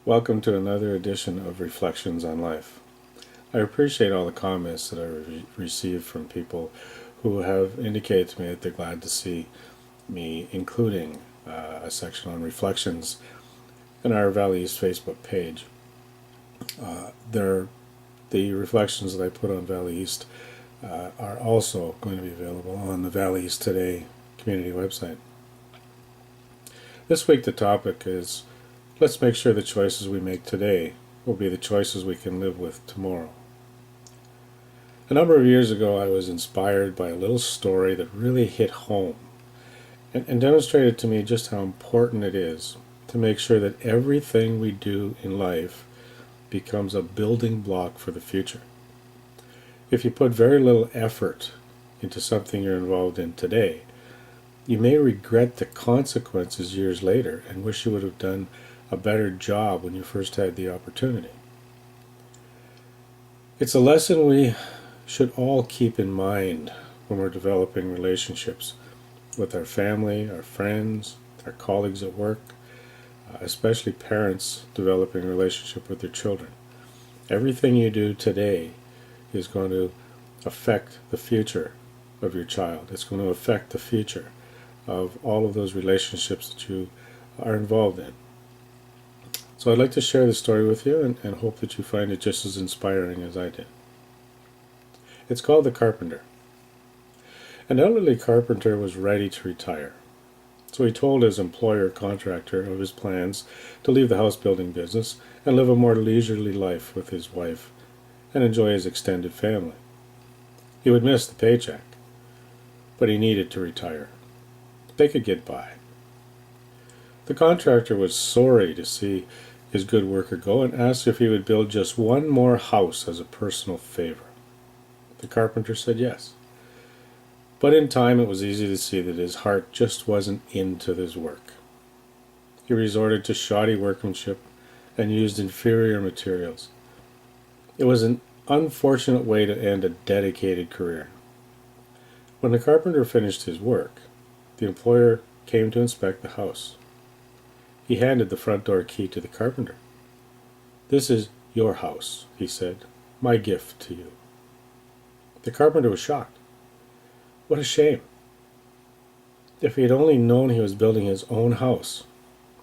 Welcome to another edition of Reflections on Life. I appreciate all the comments that I received from people who have indicated to me that they're glad to see me including a section on reflections in our Valley East Facebook page. The reflections that I put on Valley East are also going to be available on the Valley East Today community website. This week the topic is, let's make sure the choices we make today will be the choices we can live with tomorrow. A number of years ago I was inspired by a little story that really hit home and demonstrated to me just how important it is to make sure that everything we do in life becomes a building block for the future. If you put very little effort into something you're involved in today, you may regret the consequences years later and wish you would have done a better job when you first had the opportunity. It's a lesson we should all keep in mind when we're developing relationships with our family, our friends, our colleagues at work, especially parents developing a relationship with their children. Everything you do today is going to affect the future of your child. It's going to affect the future of all of those relationships that you are involved in. So I'd like to share this story with you and hope that you find it just as inspiring as I did. It's called The Carpenter. An elderly carpenter was ready to retire. So he told his employer-contractor of his plans to leave the house building business and live a more leisurely life with his wife and enjoy his extended family. He would miss the paycheck, but he needed to retire. They could get by. The contractor was sorry to see his good worker go and asked if he would build just one more house as a personal favor. The carpenter said yes. But in time it was easy to see that his heart just wasn't into his work. He resorted to shoddy workmanship and used inferior materials. It was an unfortunate way to end a dedicated career. When the carpenter finished his work, the employer came to inspect the house. He handed the front door key to the carpenter. "This is your house," he said, "my gift to you." The carpenter was shocked. What a shame. If he had only known he was building his own house,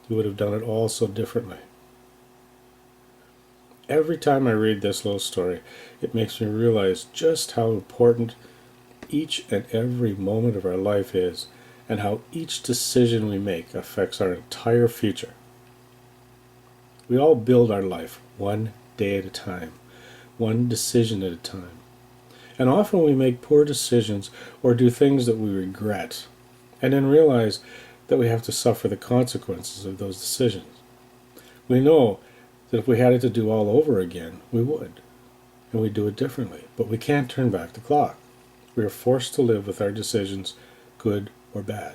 he would have done it all so differently. Every time I read this little story, it makes me realize just how important each and every moment of our life is, and how each decision we make affects our entire future. We all build our life one day at a time, one decision at a time. And often we make poor decisions or do things that we regret, and then realize that we have to suffer the consequences of those decisions. We know that if we had it to do all over again, we would, and we'd do it differently. But we can't turn back the clock. We are forced to live with our decisions, good or bad.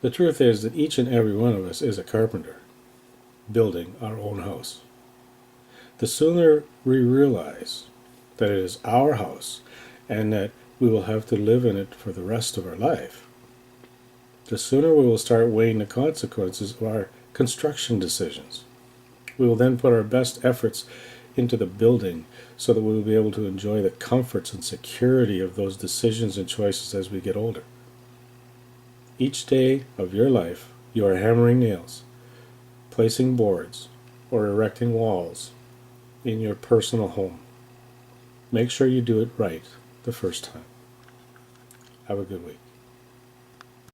The truth is that each and every one of us is a carpenter, building our own house. The sooner we realize that it is our house and that we will have to live in it for the rest of our life, the sooner we will start weighing the consequences of our construction decisions. We will then put our best efforts into the building so that we will be able to enjoy the comforts and security of those decisions and choices as we get older. Each day of your life, you are hammering nails, placing boards, or erecting walls in your personal home. Make sure you do it right the first time. Have a good week.